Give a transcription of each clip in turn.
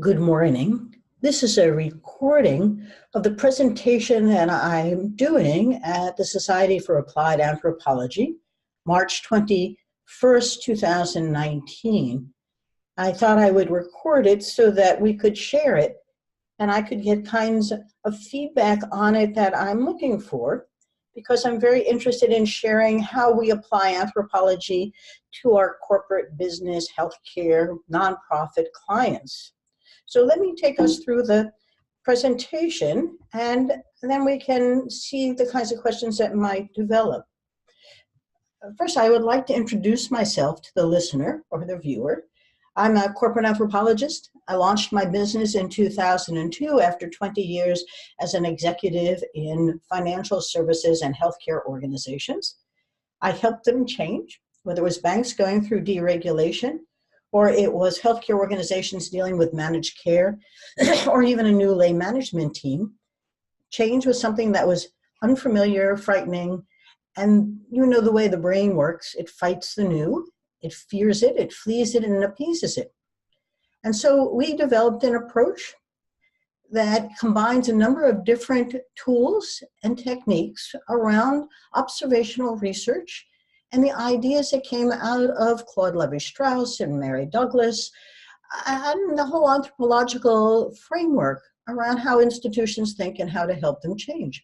Good morning. This is a recording of the presentation that I'm doing at the Society for Applied Anthropology, March 21st, 2019. I thought I would record it so that we could share it and I could get kinds of feedback on it that I'm looking for, because I'm very interested in sharing how we apply anthropology to our corporate business, healthcare, nonprofit clients. So let me take us through the presentation, and then we can see the kinds of questions that might develop. First, I would like to introduce myself to the listener or the viewer. I'm a corporate anthropologist. I launched my business in 2002 after 20 years as an executive in financial services and healthcare organizations. I helped them change, whether it was banks going through deregulation, or it was healthcare organizations dealing with managed care, or even a new lay management team. Change was something that was unfamiliar, frightening, and you know the way the brain works. It fights the new, it fears it flees it, and it appeases it. And so we developed an approach that combines a number of different tools and techniques around observational research and the ideas that came out of Claude Levi-Strauss and Mary Douglas, and the whole anthropological framework around how institutions think and how to help them change.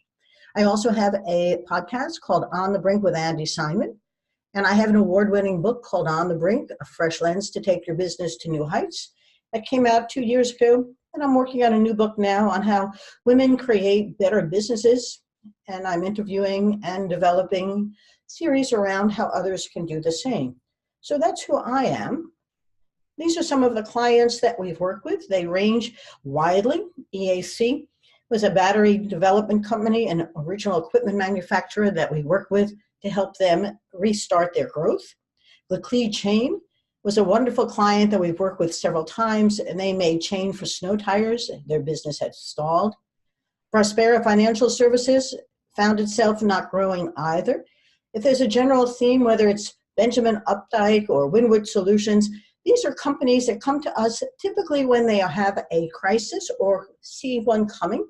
I also have a podcast called On the Brink with Andi Simon, and I have an award-winning book called On the Brink, A Fresh Lens to Take Your Business to New Heights, that came out 2 years ago. And I'm working on a new book now on how women create better businesses, and I'm interviewing and developing series around how others can do the same. So that's who I am. These are some of the clients that we've worked with. They range widely. EAC was a battery development company and original equipment manufacturer that we work with to help them restart their growth. Leclerc Chain was a wonderful client that we've worked with several times, and they made chain for snow tires. Their business had stalled. Prospera Financial Services found itself not growing either. If there's a general theme, whether it's Benjamin Updike or Windward Solutions, these are companies that come to us typically when they have a crisis or see one coming.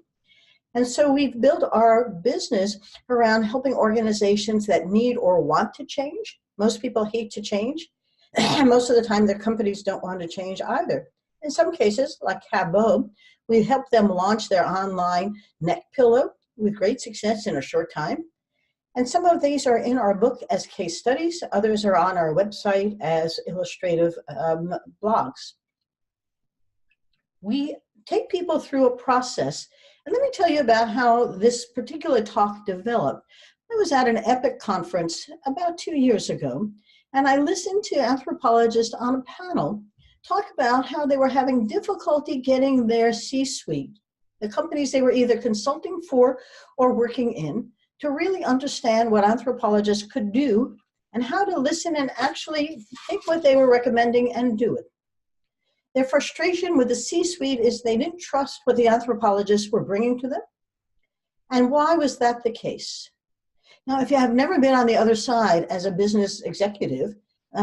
And so we've built our business around helping organizations that need or want to change. Most people hate to change. Most of the time, their companies don't want to change either. In some cases, like Cabot, we helped them launch their online neck pillow with great success in a short time. And some of these are in our book as case studies. Others are on our website as illustrative blogs. We take people through a process. And let me tell you about how this particular talk developed. I was at an EPIC conference about 2 years ago, and I listened to anthropologists on a panel talk about how they were having difficulty getting their C-suite, the companies they were either consulting for or working in, to really understand what anthropologists could do and how to listen and actually take what they were recommending and do it. Their frustration with the C-suite is they didn't trust what the anthropologists were bringing to them. And why was that the case? Now, if you have never been on the other side as a business executive,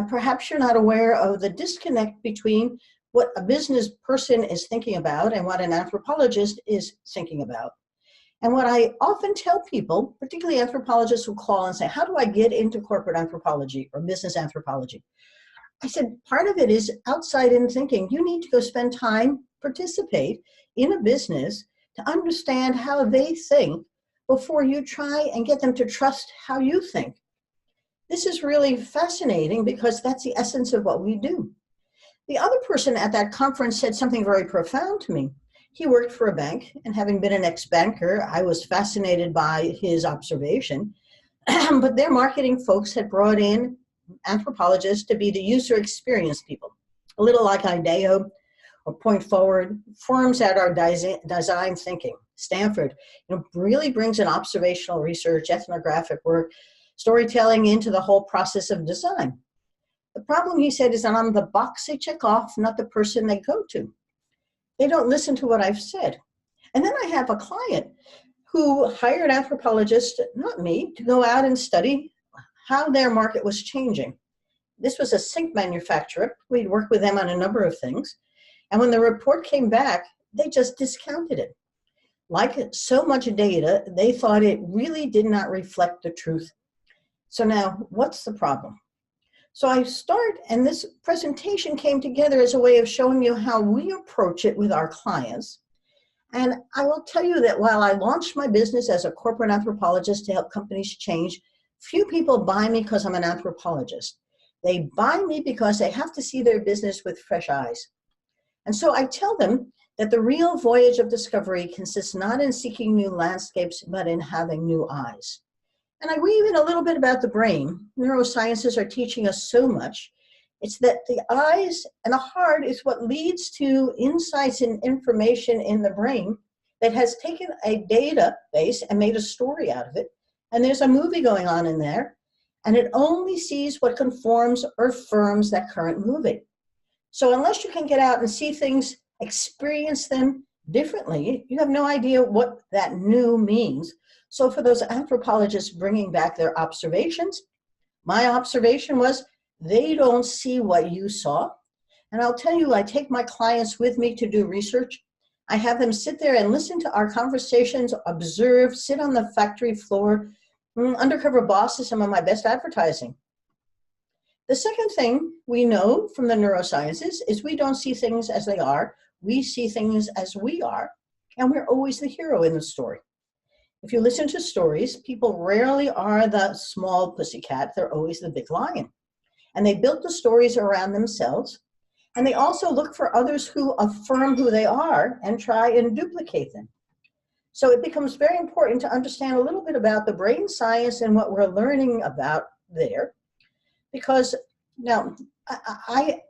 perhaps you're not aware of the disconnect between what a business person is thinking about and what an anthropologist is thinking about. And what I often tell people, particularly anthropologists who call and say, how do I get into corporate anthropology or business anthropology? I said, part of it is outside in thinking. You need to go spend time, participate in a business to understand how they think before you try and get them to trust how you think. This is really fascinating because that's the essence of what we do. The other person at that conference said something very profound to me. He worked for a bank, and having been an ex-banker, I was fascinated by his observation. But their marketing folks had brought in anthropologists to be the user experience people, a little like IDEO or Point Forward, firms that are design thinking. Stanford, really brings an observational research, ethnographic work, storytelling into the whole process of design. The problem, he said, is that I'm the box they check off, not the person they go to. They don't listen to what I've said. And then I have a client who hired anthropologists, not me, to go out and study how their market was changing. This was a sink manufacturer. We'd worked with them on a number of things. And when the report came back, they just discounted it. Like so much data, they thought it really did not reflect the truth. So now, what's the problem? So I start, and this presentation came together as a way of showing you how we approach it with our clients. And I will tell you that while I launched my business as a corporate anthropologist to help companies change, few people buy me because I'm an anthropologist. They buy me because they have to see their business with fresh eyes. And so I tell them that the real voyage of discovery consists not in seeking new landscapes, but in having new eyes. And I weave in a little bit about the brain. Neurosciences are teaching us so much. It's that the eyes and the heart is what leads to insights and information in the brain that has taken a database and made a story out of it. And there's a movie going on in there, and it only sees what conforms or affirms that current movie. So unless you can get out and see things, experience them differently, you have no idea what that new means. So for those anthropologists bringing back their observations, my observation was they don't see what you saw. And I'll tell you, I take my clients with me to do research. I have them sit there and listen to our conversations, observe, sit on the factory floor. Undercover Boss is some of my best advertising. The second thing we know from the neurosciences is we don't see things as they are. We see things as we are, and we're always the hero in the story. If you listen to stories, people rarely are the small pussycat, they're always the big lion. And they built the stories around themselves, and they also look for others who affirm who they are and try and duplicate them. So it becomes very important to understand a little bit about the brain science and what we're learning about there, because now I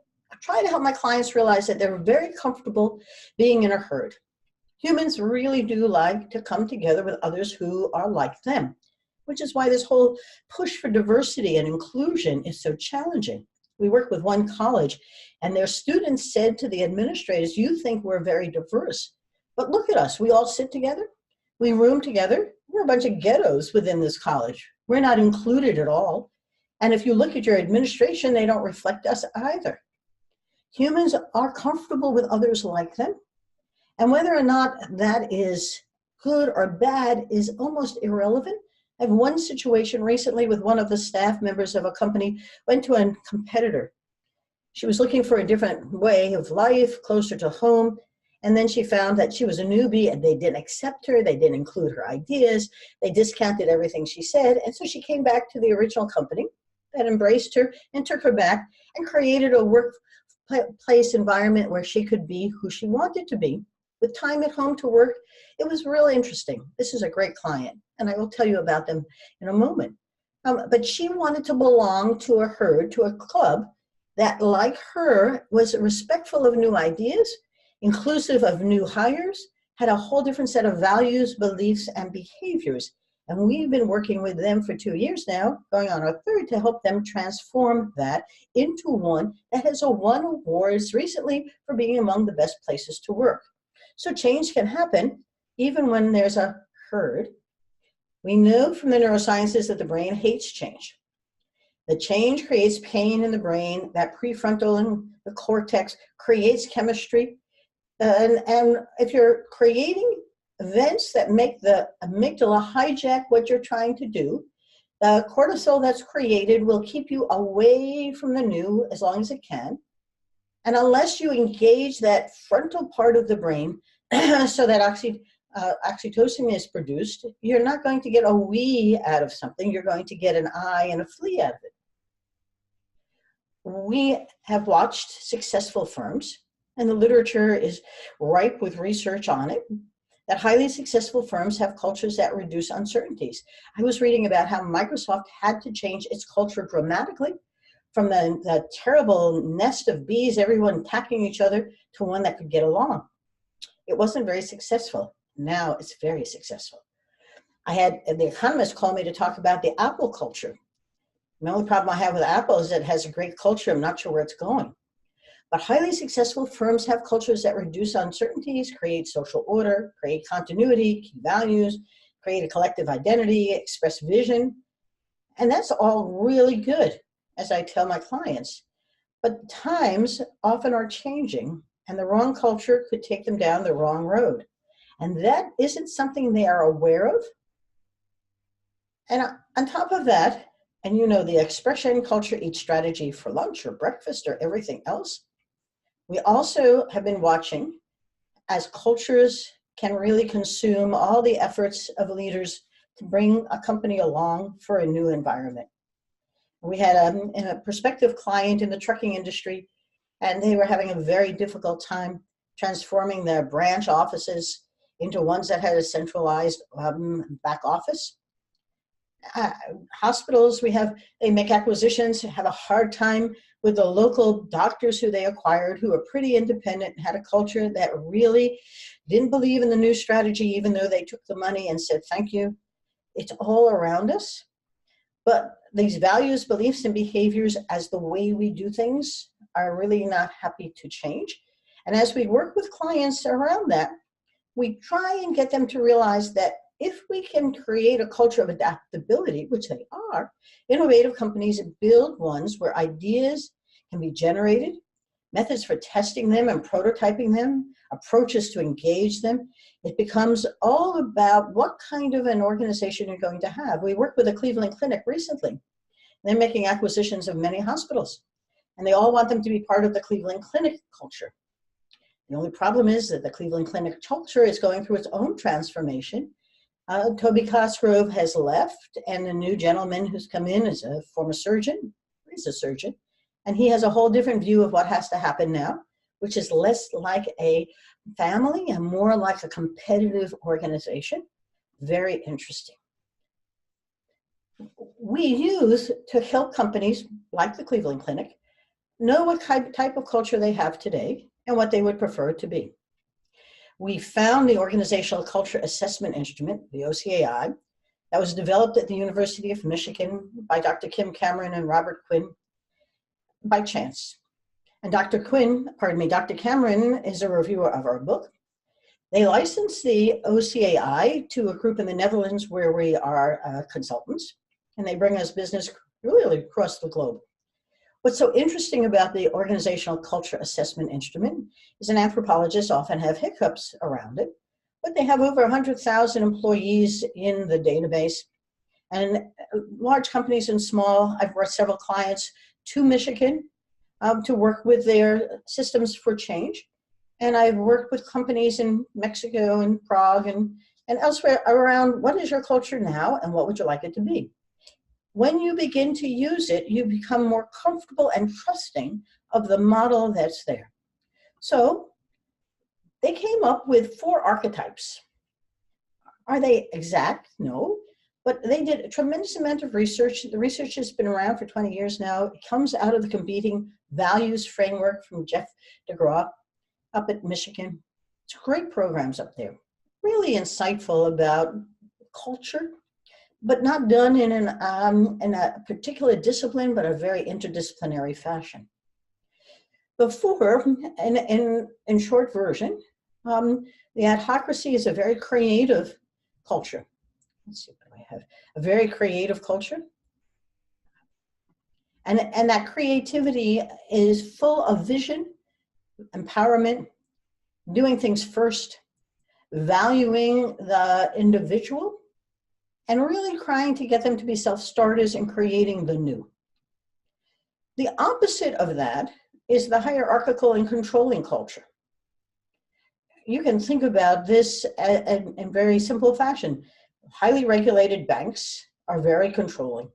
try to help my clients realize that they're very comfortable being in a herd. Humans really do like to come together with others who are like them, which is why this whole push for diversity and inclusion is so challenging. We work with one college, and their students said to the administrators, "You think we're very diverse, but look at us. We all sit together. We room together. We're a bunch of ghettos within this college. We're not included at all. And if you look at your administration, they don't reflect us either." Humans are comfortable with others like them. And whether or not that is good or bad is almost irrelevant. I have one situation recently with one of the staff members of a company went to a competitor. She was looking for a different way of life, closer to home. And then she found that she was a newbie and they didn't accept her. They didn't include her ideas. They discounted everything she said. And so she came back to the original company that embraced her and took her back and created a workplace environment where she could be who she wanted to be. With time at home to work, it was really interesting. This is a great client, and I will tell you about them in a moment. But she wanted to belong to a herd, to a club that, like her, was respectful of new ideas, inclusive of new hires, had a whole different set of values, beliefs, and behaviors. And we've been working with them for 2 years now, going on our third, to help them transform that into one that has won awards recently for being among the best places to work. So change can happen even when there's a herd. We know from the neurosciences that the brain hates change. The change creates pain in the brain. That prefrontal and the cortex creates chemistry. And if you're creating events that make the amygdala hijack what you're trying to do, the cortisol that's created will keep you away from the new as long as it can. And unless you engage that frontal part of the brain so that oxytocin is produced, you're not going to get a we out of something. You're going to get an I and a flea out of it. We have watched successful firms, and the literature is ripe with research on it, that highly successful firms have cultures that reduce uncertainties. I was reading about how Microsoft had to change its culture dramatically from the terrible nest of bees, everyone attacking each other, to one that could get along. It wasn't very successful. Now it's very successful. I had the Economist call me to talk about the Apple culture. The only problem I have with Apple is that it has a great culture. I'm not sure where it's going. But highly successful firms have cultures that reduce uncertainties, create social order, create continuity, key values, create a collective identity, express vision. And that's all really good, as I tell my clients. But times often are changing, and the wrong culture could take them down the wrong road. And that isn't something they are aware of. And on top of that, and you know the expression, culture eats strategy for lunch or breakfast or everything else, we also have been watching as cultures can really consume all the efforts of leaders to bring a company along for a new environment. We had a prospective client in the trucking industry, and they were having a very difficult time transforming their branch offices into ones that had a centralized back office. Hospitals, they make acquisitions, have a hard time with the local doctors who they acquired, who are pretty independent, had a culture that really didn't believe in the new strategy, even though they took the money and said, thank you. It's all around us. But these values, beliefs, and behaviors as the way we do things are really not happy to change. And as we work with clients around that, we try and get them to realize that if we can create a culture of adaptability, which they are, innovative companies build ones where ideas can be generated, methods for testing them and prototyping them, approaches to engage them. It becomes all about what kind of an organization you're going to have. We worked with a Cleveland clinic recently. They're making acquisitions of many hospitals, and they all want them to be part of the Cleveland clinic culture. The only problem is that the Cleveland clinic culture is going through its own transformation. Toby Cosgrove has left, and the new gentleman who's come in is a former surgeon. He's a surgeon, and he has a whole different view of what has to happen now, which is less like a family and more like a competitive organization. Very interesting. We use to help companies like the Cleveland Clinic know what type of culture they have today and what they would prefer it to be. We found the Organizational Culture Assessment Instrument, the OCAI, that was developed at the University of Michigan by Dr. Kim Cameron and Robert Quinn by chance. And Dr. Cameron is a reviewer of our book. They licensed the OCAI to a group in the Netherlands where we are consultants, and they bring us business really across the globe. What's so interesting about the Organizational Culture Assessment Instrument is anthropologists often have hiccups around it, but they have over 100,000 employees in the database. And large companies and small, I've brought several clients to Michigan to work with their systems for change. And I've worked with companies in Mexico and Prague and elsewhere around what is your culture now and what would you like it to be? When you begin to use it, you become more comfortable and trusting of the model that's there. So they came up with 4 archetypes. Are they exact? No. But they did a tremendous amount of research. The research has been around for 20 years now. It comes out of the competing values framework from Jeff DeGraw up at Michigan. It's great programs up there. Really insightful about culture, but not done in a particular discipline, but a very interdisciplinary fashion. Before, in short version, the adhocracy is a very creative culture. Let's see, what do I have? A very creative culture. And that creativity is full of vision, empowerment, doing things first, valuing the individual, and really trying to get them to be self-starters and creating the new. The opposite of that is the hierarchical and controlling culture. You can think about this in very simple fashion. Highly regulated banks are very controlling.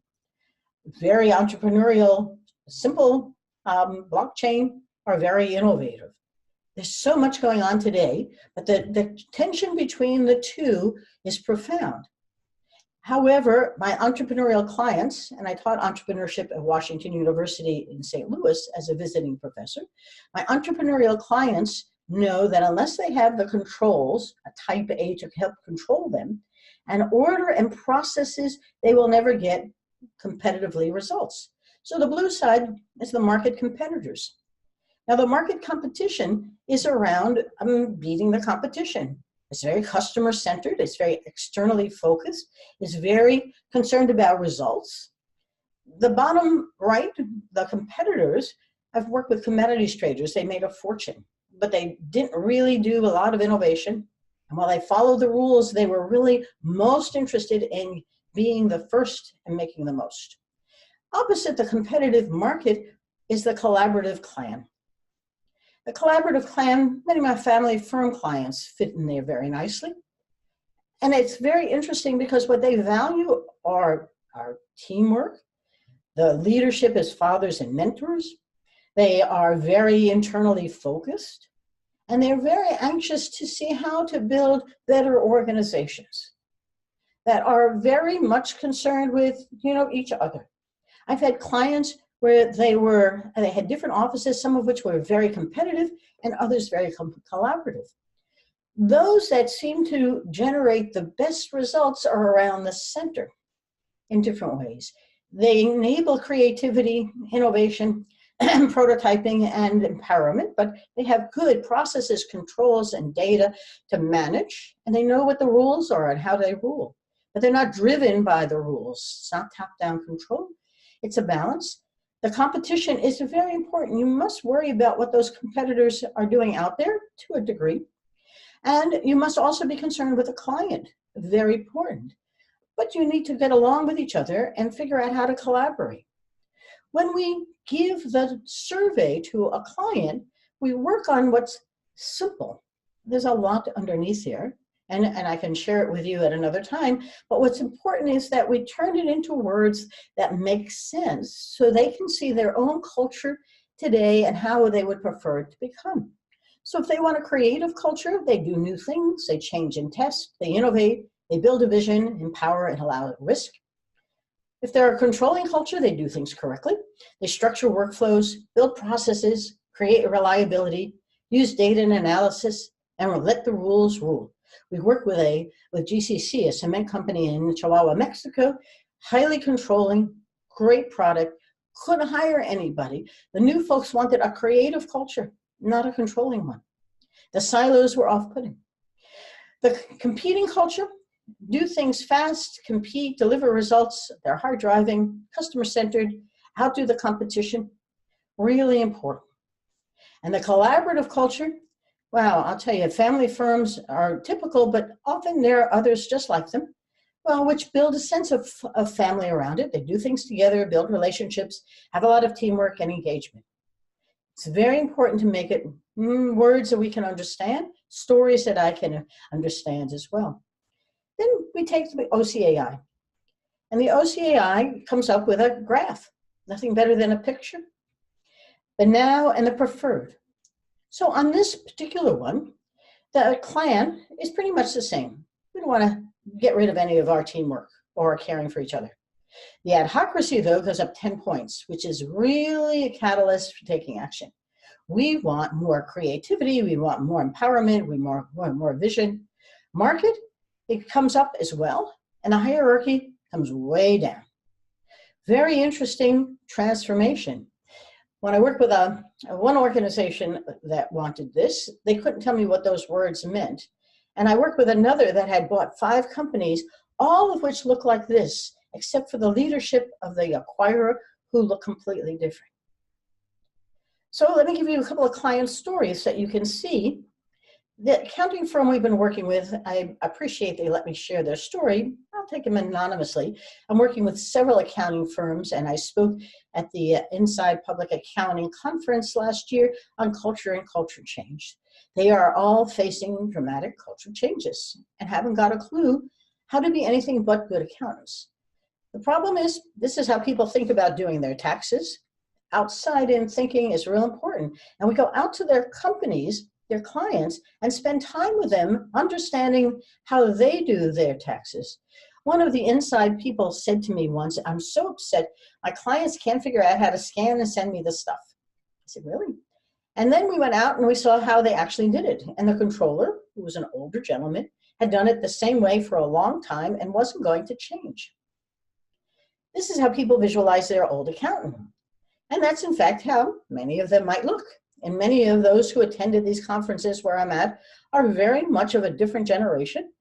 Very entrepreneurial, simple blockchain are very innovative. There's so much going on today, but the tension between the two is profound. However, my entrepreneurial clients, and I taught entrepreneurship at Washington University in St. Louis as a visiting professor, my entrepreneurial clients know that unless they have the controls, a type A to help control them, and order and processes, they will never get competitively results. So the blue side is the market competitors. Now the market competition is around beating the competition. It's very customer-centered, it's very externally focused, it's very concerned about results. The bottom right, the competitors, I've worked with commodities traders, they made a fortune. but they didn't really do a lot of innovation. And while they followed the rules, they were really most interested in being the first and making the most. Opposite the competitive market is the collaborative clan. The collaborative clan, many of my family firm clients fit in there very nicely. And it's very interesting because what they value are teamwork. The leadership as fathers and mentors. They are very internally focused. And they're very anxious to see how to build better organizations that are very much concerned with, each other. I've had clients where they had different offices, some of which were very competitive and others very collaborative. Those that seem to generate the best results are around the center in different ways. They enable creativity, innovation, prototyping, and empowerment, but they have good processes, controls, and data to manage, and they know what the rules are and how they rule. But they're not driven by the rules. It's not top-down control. It's a balance. The competition is very important. You must worry about what those competitors are doing out there to a degree. And you must also be concerned with the client. Very important. But you need to get along with each other and figure out how to collaborate. When we give the survey to a client, we work on what's simple. There's a lot underneath here, and I can share it with you at another time. But what's important is that we turn it into words that make sense so they can see their own culture today and how they would prefer it to become. So if they want a creative culture, they do new things, they change and test, they innovate, they build a vision, empower, and allow risk. If they're a controlling culture, they do things correctly. They structure workflows, build processes, create reliability, use data and analysis, and let the rules rule. We work with GCC, a cement company in Chihuahua, Mexico, highly controlling, great product, couldn't hire anybody. The new folks wanted a creative culture, not a controlling one. The silos were off-putting. The competing culture, do things fast, compete, deliver results. They're hard driving, customer-centered, outdo the competition. Really important. And the collaborative culture, wow, I'll tell you, family firms are typical, but often there are others just like them, well, which build a sense of family around it. They do things together, build relationships, have a lot of teamwork and engagement. It's very important to make it words that we can understand, stories that I can understand as well. Then we take the OCAI. And the OCAI comes up with a graph. Nothing better than a picture. The now and the preferred. So on this particular one, the clan is pretty much the same. We don't want to get rid of any of our teamwork or caring for each other. The adhocracy, though, goes up 10 points, which is really a catalyst for taking action. We want more creativity. We want more empowerment. We want more vision. Market, it comes up as well, and the hierarchy comes way down. Very interesting transformation. When I worked with one organization that wanted this, they couldn't tell me what those words meant. And I worked with another that had bought 5 companies, all of which look like this, except for the leadership of the acquirer who look completely different. So let me give you a couple of client stories that you can see. The accounting firm we've been working with, I appreciate they let me share their story. I'll take them anonymously. I'm working with several accounting firms, and I spoke at the Inside Public Accounting Conference last year on culture and culture change. They are all facing dramatic culture changes and haven't got a clue how to be anything but good accountants. The problem is, this is how people think about doing their taxes. Outside-in thinking is real important. And we go out to their companies, their clients, and spend time with them understanding how they do their taxes. One of the inside people said to me once, I'm so upset, my clients can't figure out how to scan and send me the stuff. I said, really? And then we went out and we saw how they actually did it. And the controller, who was an older gentleman, had done it the same way for a long time and wasn't going to change. This is how people visualize their old accountant. And that's in fact how many of them might look. And many of those who attended these conferences where I'm at are very much of a different generation.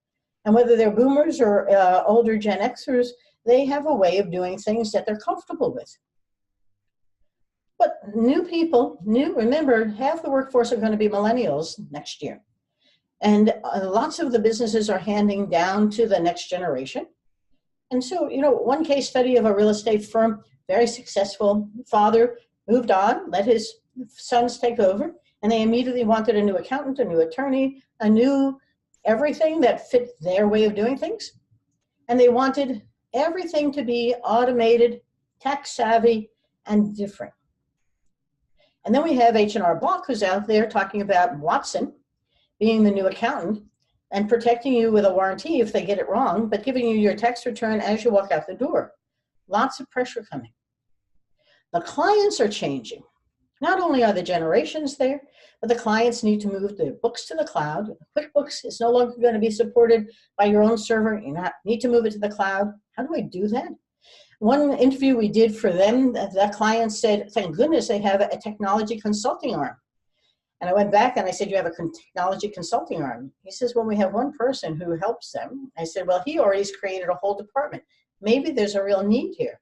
And whether they're boomers or older Gen Xers, they have a way of doing things that they're comfortable with. But new people, remember, half the workforce are going to be millennials next year. And lots of the businesses are handing down to the next generation. And so, one case study of a real estate firm, very successful, father moved on, let his sons take over, and they immediately wanted a new accountant, a new attorney, a new everything that fit their way of doing things. And they wanted everything to be automated, tax savvy, and different. And then we have H&R Block, who's out there talking about Watson being the new accountant and protecting you with a warranty if they get it wrong, but giving you your tax return as you walk out the door. Lots of pressure coming. The clients are changing. Not only are the generations there, but the clients need to move their books to the cloud. QuickBooks is no longer going to be supported by your own server. You need to move it to the cloud. How do I do that? One interview we did for them, that client said, thank goodness they have a technology consulting arm. And I went back and I said, you have a technology consulting arm? He says, well, we have one person who helps them. I said, well, he already has created a whole department. Maybe there's a real need here.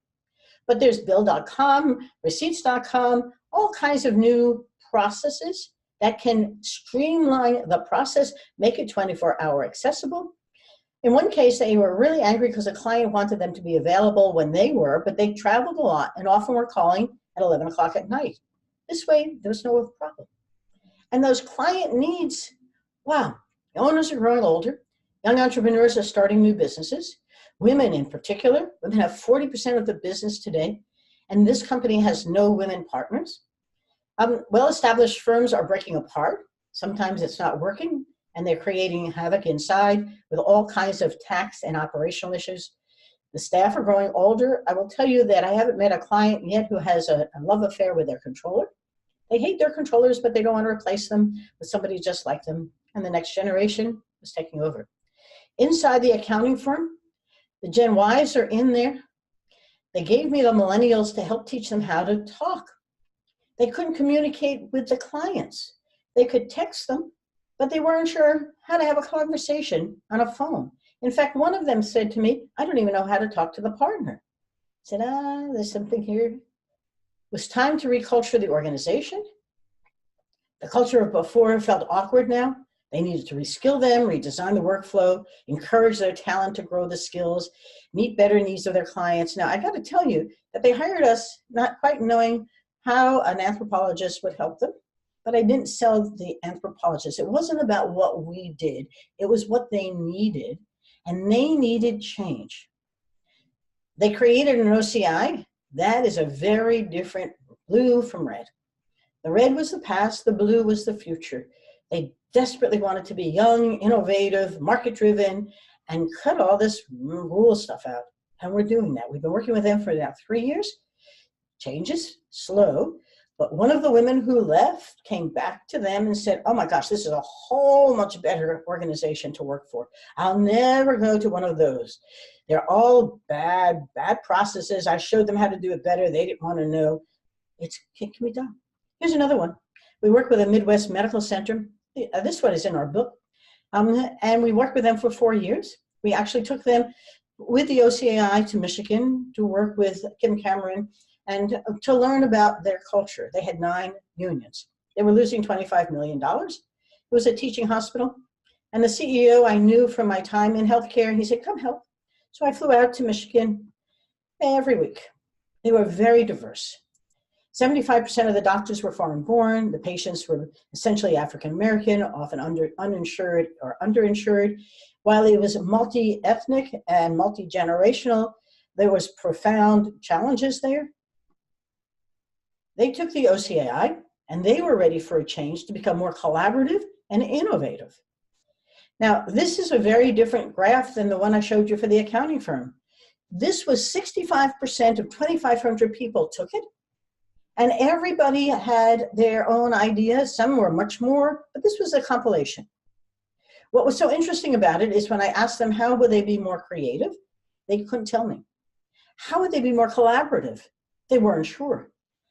But there's bill.com, receipts.com, all kinds of new processes that can streamline the process, make it 24-hour accessible. In one case, they were really angry because the client wanted them to be available when they were, but they traveled a lot and often were calling at 11 o'clock at night. This way, there was no problem. And those client needs, wow, the owners are growing older, young entrepreneurs are starting new businesses, women in particular. Women have 40% of the business today, and this company has no women partners. Well-established firms are breaking apart. Sometimes it's not working, and they're creating havoc inside with all kinds of tax and operational issues. The staff are growing older. I will tell you that I haven't met a client yet who has a love affair with their controller. They hate their controllers, but they don't want to replace them with somebody just like them. And the next generation is taking over. Inside the accounting firm, the Gen Ys are in there. They gave me the millennials to help teach them how to talk. They couldn't communicate with the clients. They could text them, but they weren't sure how to have a conversation on a phone. In fact, one of them said to me, I don't even know how to talk to the partner. I said, there's something here. It was time to reculture the organization. The culture of before felt awkward now. They needed to reskill them, redesign the workflow, encourage their talent to grow the skills, meet better needs of their clients. Now, I got to tell you that they hired us not quite knowing how an anthropologist would help them, but I didn't sell the anthropologist. It wasn't about what we did. It was what they needed, and they needed change. They created an OCI. That is a very different blue from red. The red was the past, the blue was the future. They desperately wanted to be young, innovative, market-driven, and cut all this rule stuff out. And we're doing that. We've been working with them for now 3 years. Change is slow, but one of the women who left came back to them and said, oh my gosh, this is a whole much better organization to work for. I'll never go to one of those. They're all bad processes. I showed them how to do it better. They didn't want to know. It can be done. Here's another one. We work with a Midwest medical center. This one is in our book. And we worked with them for 4 years. We actually took them with the OCI to Michigan to work with Kim Cameron and to learn about their culture. They had 9 unions. They were losing $25 million. It was a teaching hospital. And the CEO I knew from my time in healthcare, and he said, come help. So I flew out to Michigan every week. They were very diverse. 75% of the doctors were foreign born. The patients were essentially African American, often uninsured or underinsured. While it was multi-ethnic and multi-generational, there was profound challenges there. They took the OCI and they were ready for a change to become more collaborative and innovative. Now, this is a very different graph than the one I showed you for the accounting firm. This was 65% of 2,500 people took it. And everybody had their own ideas. Some were much more, but this was a compilation. What was so interesting about it is when I asked them how would they be more creative, they couldn't tell me. How would they be more collaborative? They weren't sure.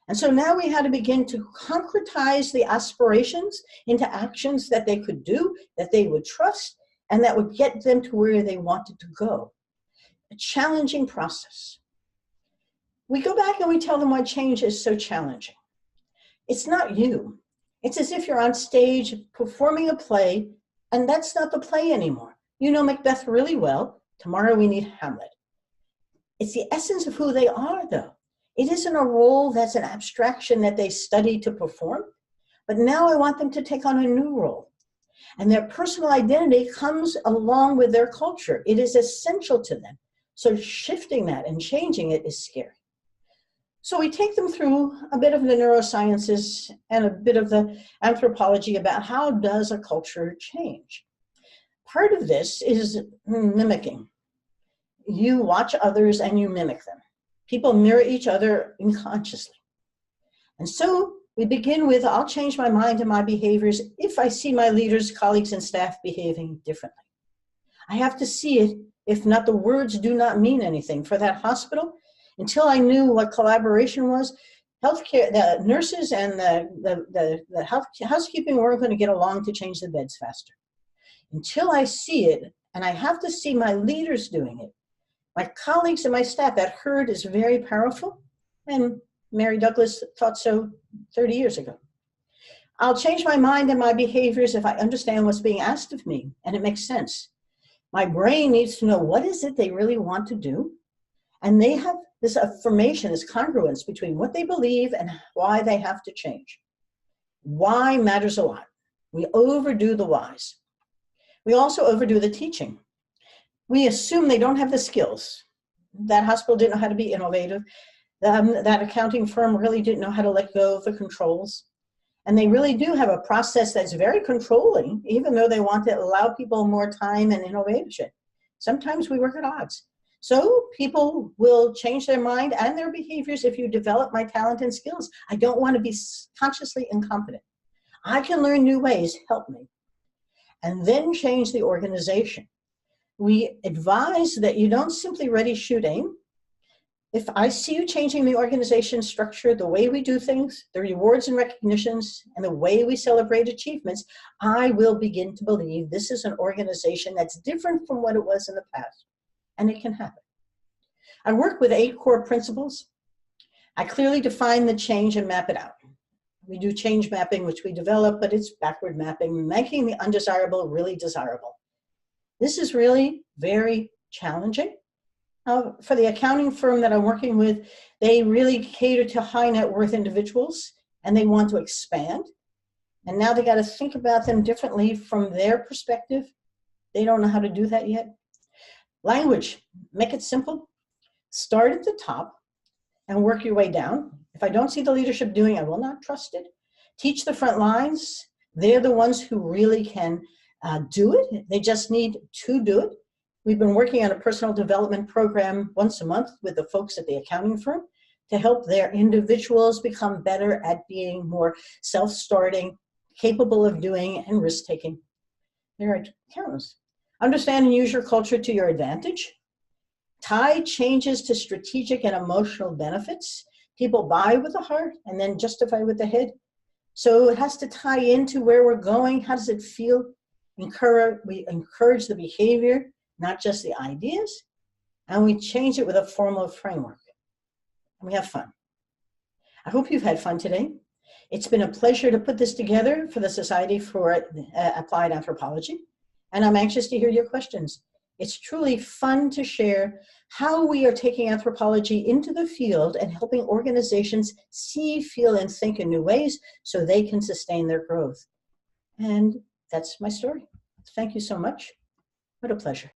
And so now we had to begin to concretize the aspirations into actions that they could do, that they would trust, and that would get them to where they wanted to go. A challenging process. We go back and we tell them why change is so challenging. It's not you. It's as if you're on stage performing a play, and that's not the play anymore. You know Macbeth really well. Tomorrow we need Hamlet. It's the essence of who they are, though. It isn't a role that's an abstraction that they study to perform, but now I want them to take on a new role. And their personal identity comes along with their culture. It is essential to them. So shifting that and changing it is scary. So we take them through a bit of the neurosciences and a bit of the anthropology about how does a culture change. Part of this is mimicking. You watch others and you mimic them. People mirror each other unconsciously. And so we begin with, I'll change my mind and my behaviors if I see my leaders, colleagues, and staff behaving differently. I have to see it. If not, the words do not mean anything. For that hospital, until I knew what collaboration was, healthcare, the nurses and the housekeeping weren't going to get along to change the beds faster. Until I see it, and I have to see my leaders doing it, my colleagues and my staff, that herd is very powerful. And Mary Douglas thought so 30 years ago. I'll change my mind and my behaviors if I understand what's being asked of me and it makes sense. My brain needs to know what is it they really want to do. And they have this affirmation, this congruence between what they believe and why they have to change. Why matters a lot. We overdo the whys. We also overdo the teaching. We assume they don't have the skills. That hospital didn't know how to be innovative. That accounting firm really didn't know how to let go of the controls. And they really do have a process that's very controlling, even though they want to allow people more time and innovation. Sometimes we work at odds. So people will change their mind and their behaviors if you develop my talent and skills. I don't want to be consciously incompetent. I can learn new ways, help me. And then change the organization. We advise that you don't simply ready, shoot, aim. If I see you changing the organization structure, the way we do things, the rewards and recognitions, and the way we celebrate achievements, I will begin to believe this is an organization that's different from what it was in the past. And it can happen. I work with 8 core principles. I clearly define the change and map it out. We do change mapping, which we develop, but it's backward mapping, making the undesirable really desirable. This is really very challenging. For the accounting firm that I'm working with, they really cater to high net worth individuals and they want to expand. And now they got to think about them differently from their perspective. They don't know how to do that yet. Language, make it simple. Start at the top and work your way down. If I don't see the leadership doing, I will not trust it. Teach the front lines. They're the ones who really can do it. They just need to do it. We've been working on a personal development program once a month with the folks at the accounting firm to help their individuals become better at being more self-starting, capable of doing, and risk-taking. They're accountants. Understand and use your culture to your advantage. Tie changes to strategic and emotional benefits. People buy with the heart and then justify with the head. So it has to tie into where we're going. How does it feel? We encourage the behavior, not just the ideas, and we change it with a formal framework. And we have fun. I hope you've had fun today. It's been a pleasure to put this together for the Society for Applied Anthropology, and I'm anxious to hear your questions. It's truly fun to share how we are taking anthropology into the field and helping organizations see, feel, and think in new ways so they can sustain their growth. And that's my story. Thank you so much. What a pleasure.